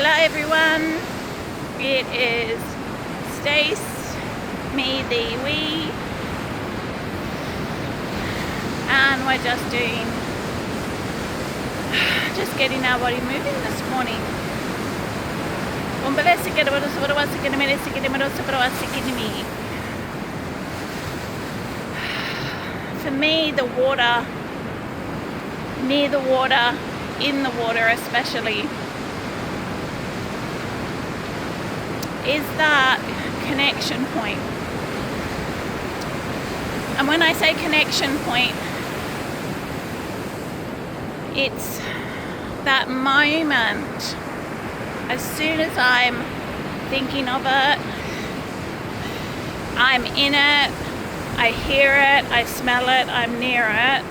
Hello everyone, it is Stace, me the we, and we're just getting our body moving this morning. For me, the water, near the water, in the water especially, is that connection point. And when I say connection point, it's that moment, as soon as I'm thinking of it, I'm in it, I hear it, I smell it, I'm near it,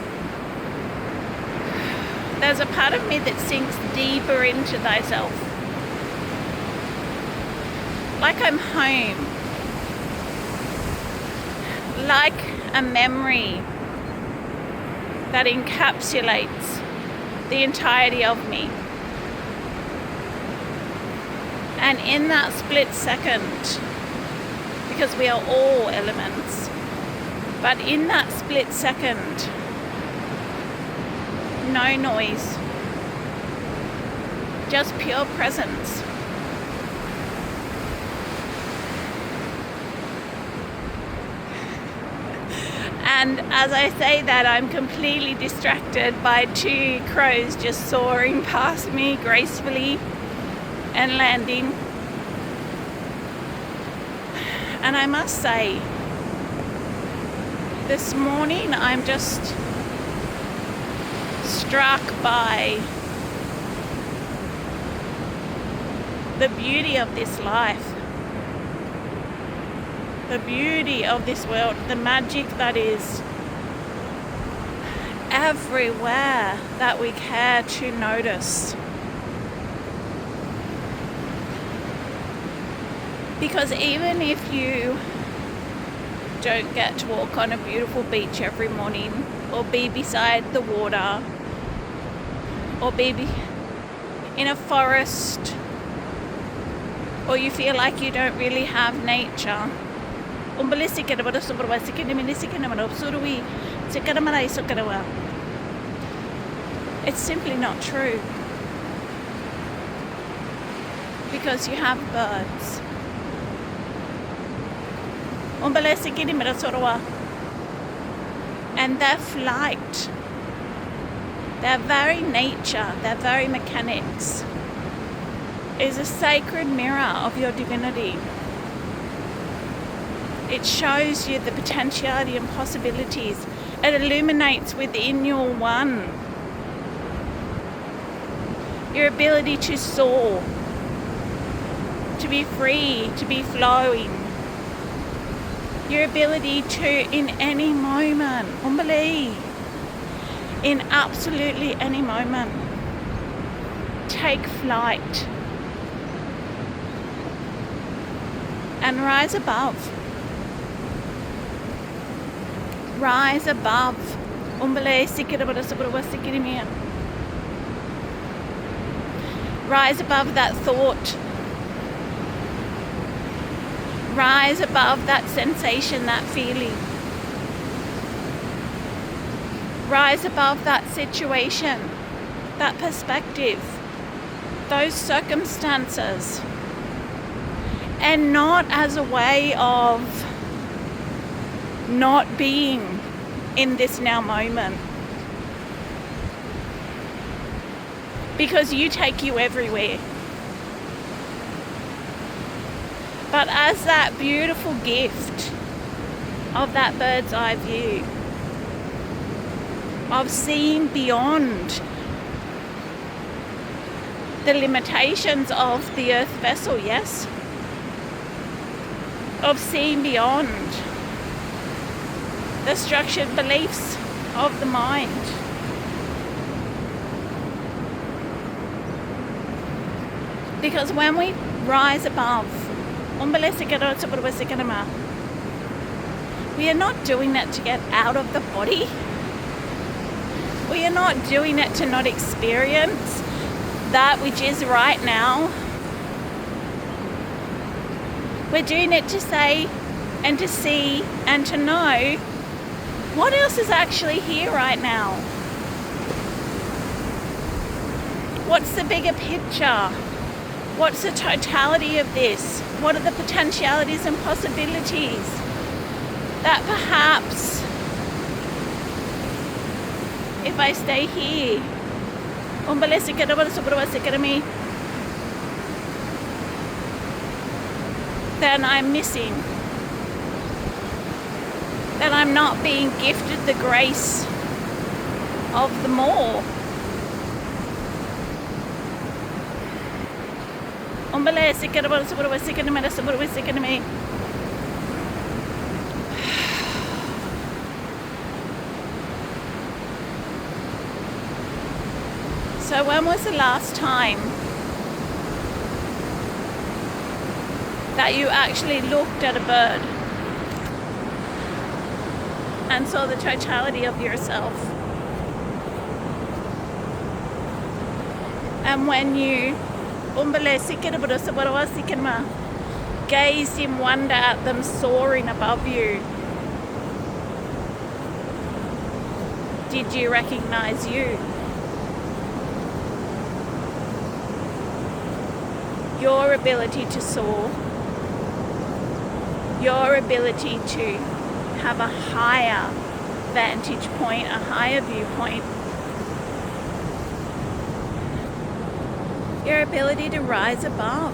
there's a part of me that sinks deeper into thyself. Like I'm home. Like a memory that encapsulates the entirety of me. And in that split second, because we are all elements, but in that split second, no noise, just pure presence. And as I say that, I'm completely distracted by two crows just soaring past me gracefully and landing. And I must say, this morning I'm just struck by the beauty of this life. The beauty of this world, the magic that is everywhere that we care to notice. Because even if you don't get to walk on a beautiful beach every morning, or be beside the water, or be in a forest, or you feel like you don't really have nature, it's simply not true, because you have birds. And their flight, their very nature, their very mechanics is a sacred mirror of your divinity. It shows you the potentiality and possibilities. It illuminates within your one your ability to soar, to be free, to be flowing. Your ability to, in any moment, in absolutely any moment, take flight and rise above. Rise above. Rise above that thought. Rise above that sensation, that feeling. Rise above that situation, that perspective, those circumstances. And not as a way of not being in this now moment. Because you take you everywhere. But as that beautiful gift of that bird's eye view, of seeing beyond the limitations of the earth vessel, yes? Of seeing beyond the structured beliefs of the mind. Because when we rise above, we are not doing that to get out of the body. We are not doing it to not experience that which is right now. We're doing it to say and to see and to know what else is actually here right now. What's the bigger picture? What's the totality of this? What are the potentialities and possibilities that perhaps if I stay here, then I'm missing. Then I'm not being gifted the grace of the more. So when was the last time that you actually looked at a bird and saw the totality of yourself? And when you gazed in wonder at them soaring above you, did you recognize you? Your ability to soar, your ability to have a higher vantage point, a higher viewpoint, your ability to rise above.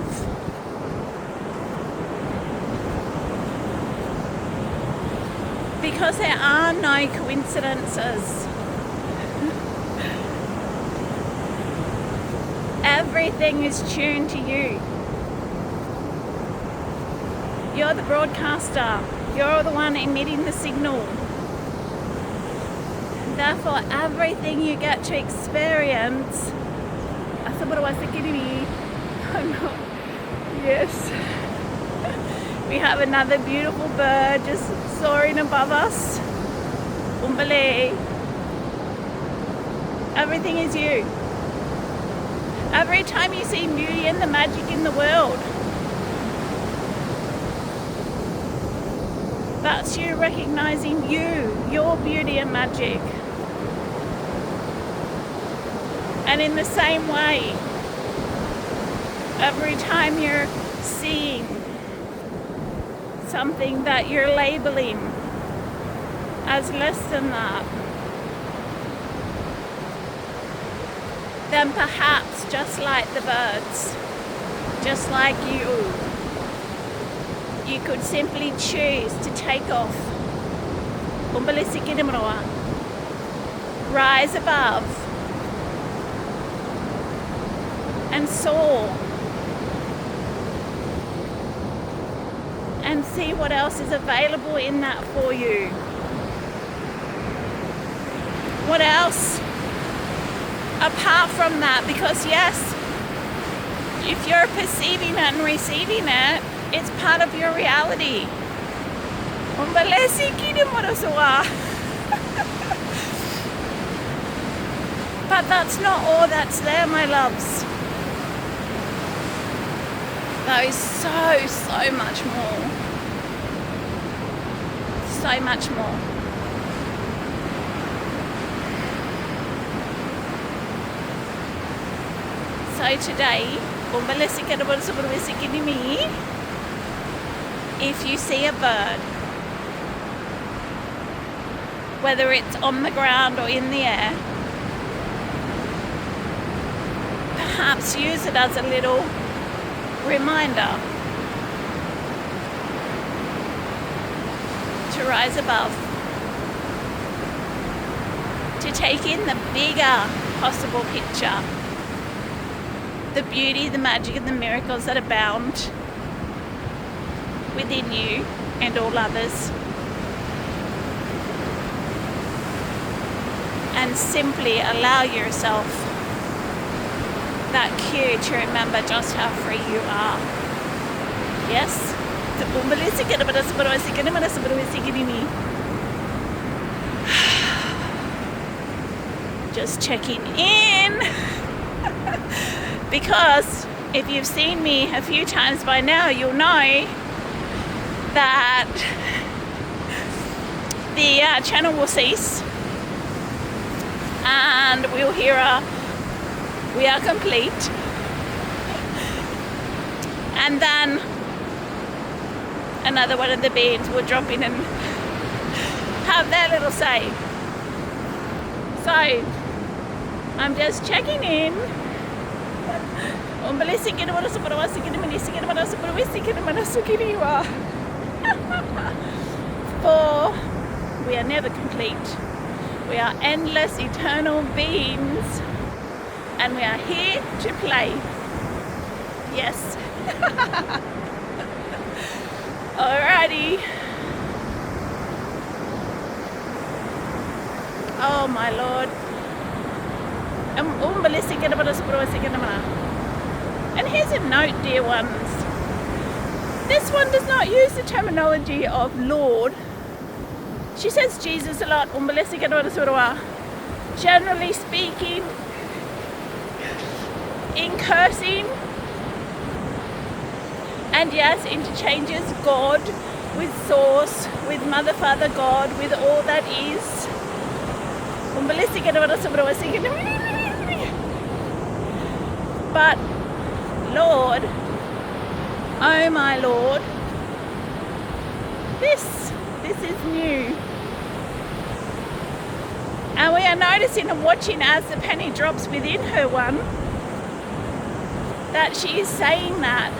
Because there are no coincidences. Everything is tuned to you. You're the broadcaster. You're the one emitting the signal. Therefore, everything you get to experience. Yes. We have another beautiful bird just soaring above us. Everything is you. Every time you see beauty and the magic in the world, that's you recognizing you, your beauty and magic. And in the same way, every time you're seeing something that you're labeling as less than that, then perhaps just like the birds, just like you could simply choose to take off, rise above, and soar, and see what else is available in that for you. What else apart from that? Because yes, if you're perceiving it and receiving it, it's part of your reality. But that's not all that's there, my loves. There is so much more. So much more. So today, if you see a bird, whether it's on the ground or in the air, perhaps use it as a little reminder to rise above, to take in the bigger possible picture, the beauty, the magic and the miracles that abound within you and all others, and simply allow yourself that cue to remember just how free you are. Yes? Just checking in. Because if you've seen me a few times by now, you'll know that the channel will cease and we'll hear we are complete, and then another one of the beings will drop in and have their little say. So I'm just checking in. For we are never complete. We are endless, eternal beings, and we are here to play. Yes. Alrighty. Oh my Lord. And here's a note, dear ones. This one does not use the terminology of Lord. She says Jesus a lot. Generally speaking, in cursing, and yes, interchanges God with Source, with Mother, Father, God, with all that is. But Lord, oh my Lord, this is new. And we are noticing and watching as the penny drops within her one, that she is saying that.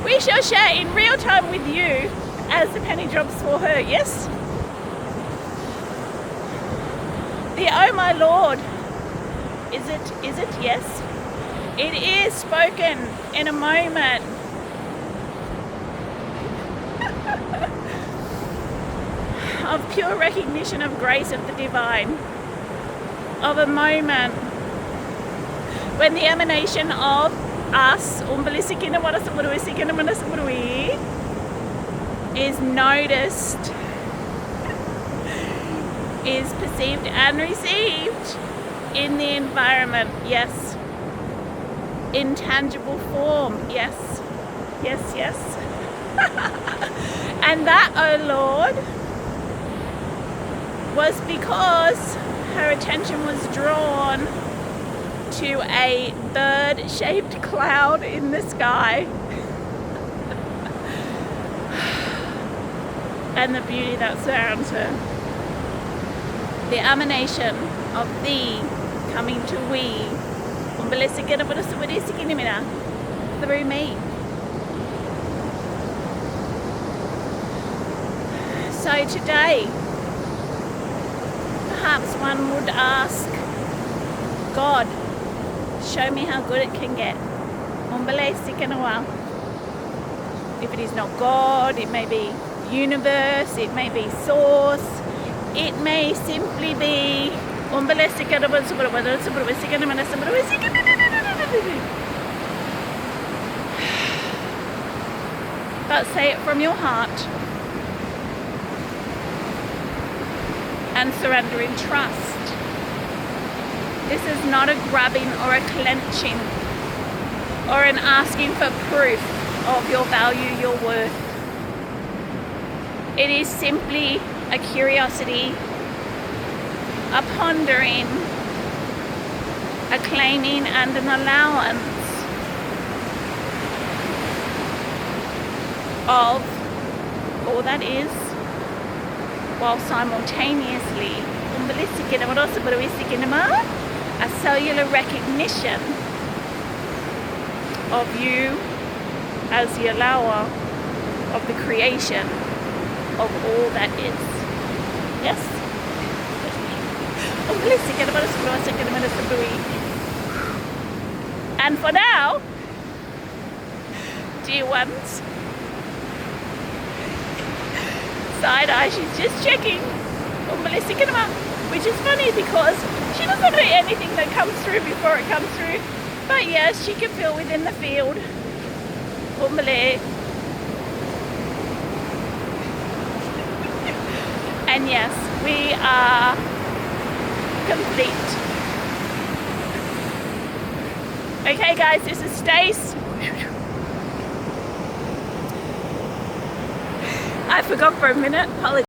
We shall share in real time with you as the penny drops for her, yes? The oh my Lord, is it? Yes. It is spoken in a moment. Of pure recognition of grace of the divine. Of a moment when the emanation of us is noticed, is perceived and received in the environment, yes. In tangible form, yes. Yes. And that, oh Lord, was because her attention was drawn to a bird-shaped cloud in the sky and the beauty that surrounds her. The emanation of thee coming to we through me. So today, perhaps one would ask, God, show me how good it can get. If it is not God, it may be universe, it may be source, it may simply be but say it from your heart and surrender in trust. This is not a grabbing or a clenching or an asking for proof of your value, your worth. It is simply a curiosity, a pondering, a claiming and an allowance of all that is, while simultaneously a cellular recognition of you as the allower of the creation of all that is. Yes? And for now, dear ones, side eye, she's just checking, which is funny because she doesn't know anything that comes through before it comes through. But yes, she can feel within the field. And yes, we are complete. Okay guys, this is Stace. I forgot for a minute. Apologies.